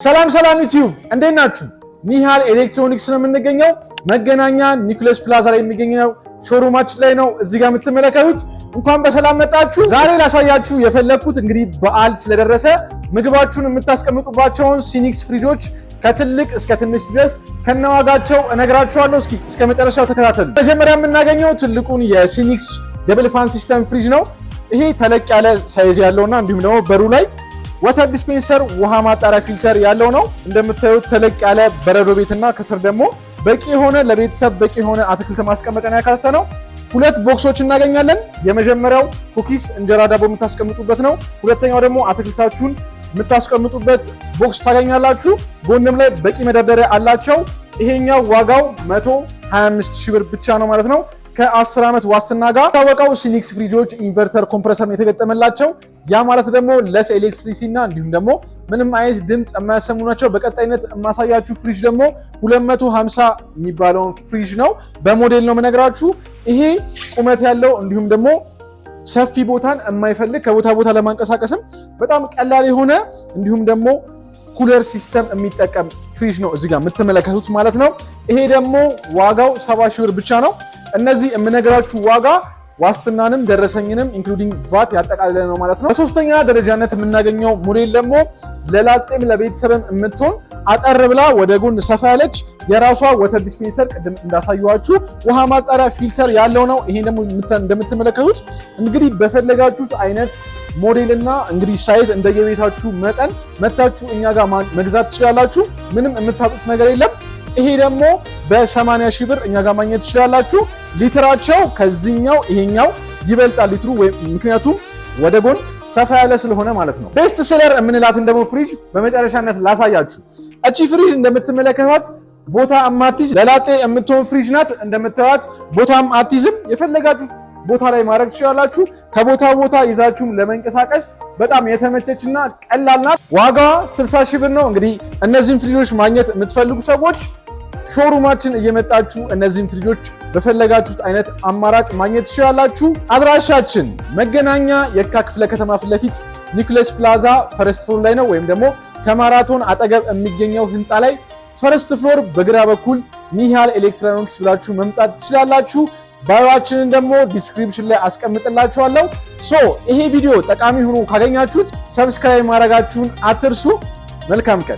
ሰላም ዩቲዩብ እንዴት ናችሁ? ኒሃል ኤሌክትሮኒክስ ነው የምንገኘው መገናኛ ኒኩለስ ፕላዛ ላይ የሚገኘው ሾሩማችን ላይ ነው። እዚህ ጋር የምትመለከቱት እንኳን በሰላም መጣችሁ። ዛሬ ላሳያችሁ የፈለኩት እንግዲህ በዓል ስለደረሰ ምግባችሁን የምታስቀምጡባቸውን ሲኒክስ ፍሪጆች ከትልቅ እስከ ትንሽ ድረስ ከነዋጋቸው እነግራችኋለሁ። እስኪ እስከ መጨረሻው ተከታተሉ። መጀመሪያ የምናገኘው ትልቁን የሲኒክስ ደብል ፋን ሲስተም ፍሪጅ ነው። ይሄ ተለቅ ያለ ሳይዝ ያለውና እንዲሁም ደግሞ በሩ ላይ ዋተር ዲስፔንሰር ውሃ ማጣሪያ ፊልተር ያለው ነው። እንደምታዩት ተለቅ ያለ በረዶ ቤትና ከስር ደግሞ በቂ የሆነ ለቤተሰብ በቂ የሆነ አትክልት ማስቀመጫን ያካተተ ነው። ሁለት ቦክሶች እናገኛለን። የመጀመሪያው ኩኪስ እንጀራ ዳቦ የምታስቀምጡበት ነው። ሁለተኛው ደግሞ አትክልታችሁን የምታስቀምጡበት ቦክስ ታገኛላችሁ። ጎንም ላይ በቂ መደርደሪያ አላቸው። ይሄኛው ዋጋው 125,000 ብር ብቻ ነው ማለት ነው። ከ10 ዓመት ዋስትና ጋር ታወቀው ሲኒክስ ፍሪጆች ኢንቨርተር ኮምፕረሰር የተገጠመላቸው ያ ማለት ደግሞ ለስ ኤሌክትሪሲቲ እና እንዲሁም ደግሞ ምንም አይነት ድምጽ የማያሰሙ ናቸው። በቀጣይነት የማሳያችሁ ፍሪጅ ደግሞ 250 የሚባለውን ፍሪጅ ነው። በሞዴል ነው የምነግራችሁ። ይሄ ቁመት ያለው እንዲሁም ደግሞ ሰፊ ቦታን የማይፈልግ ከቦታ ቦታ ለማንቀሳቀስም በጣም ቀላል የሆነ እንዲሁም ደግሞ ኩለር ሲስተም የሚጠቀም ፍሪጅ ነው እዚህ ጋር የምትመለከቱት ማለት ነው። ይሄ ደግሞ ዋጋው 70,000 ብር ብቻ ነው። እነዚህ የምነግራችሁ ዋጋ ዋስትናንም ደረሰኝንም ኢንክሉዲንግ ቫት ያጠቃልለ ነው ማለት ነው። በሶስተኛ ደረጃነት የምናገኘው ሞዴል ደግሞ ለላጤም ለቤተሰብም የምትሆን አጠር ብላ ወደ ጎን ሰፋ ያለች የራሷ ወተር ዲስፔንሰር ቅድም እንዳሳየኋችሁ ውሃ ማጣሪያ ፊልተር ያለው ነው። ይሄ ደግሞ እንደምትመለከቱት እንግዲህ በፈለጋችሁት አይነት ሞዴልና እንግዲህ ሳይዝ እንደየቤታችሁ መጠን መታችሁ እኛ ጋር መግዛት ትችላላችሁ። ምንም የምታጡት ነገር የለም። ይሄ ደግሞ በ80,000 ብር እኛ ጋር ማግኘት ትችላላችሁ። ሊትራቸው ከዚህኛው ይሄኛው ይበልጣል ሊትሩ ምክንያቱም ወደ ጎን ሰፋ ያለ ስለሆነ ማለት ነው። ቤስት ሴለር የምንላትን ደግሞ ፍሪጅ በመጨረሻነት ላሳያችሁ። እቺ ፍሪጅ እንደምትመለከቷት ቦታ አማቲዝ ለላጤ የምትሆን ፍሪጅ ናት። እንደምታዩት ቦታም አቲዝም የፈለጋችሁ ቦታ ላይ ማድረግ ትችላላችሁ። ከቦታ ቦታ ይዛችሁም ለመንቀሳቀስ በጣም የተመቸችና ቀላል ናት። ዋጋዋ 60,000 ብር ነው። እንግዲህ እነዚህን ፍሪጆች ማግኘት የምትፈልጉ ሰዎች ሾሩማችን እየመጣችሁ እነዚህን ፍሪጆች በፈለጋችሁት አይነት አማራጭ ማግኘት ትችላላችሁ። አድራሻችን መገናኛ የካ ክፍለ ከተማ ፊት ለፊት ኒኩለስ ፕላዛ ፈርስት ፍሎር ላይ ነው፣ ወይም ደግሞ ከማራቶን አጠገብ የሚገኘው ህንፃ ላይ ፈርስት ፍሎር በግራ በኩል ኒሃል ኤሌክትሮኒክስ ብላችሁ መምጣት ትችላላችሁ። ባዮአችንን ደግሞ ዲስክሪፕሽን ላይ አስቀምጥላችኋለሁ። ይሄ ቪዲዮ ጠቃሚ ሆኖ ካገኛችሁት ሰብስክራይብ ማድረጋችሁን አትርሱ። መልካም ቀን።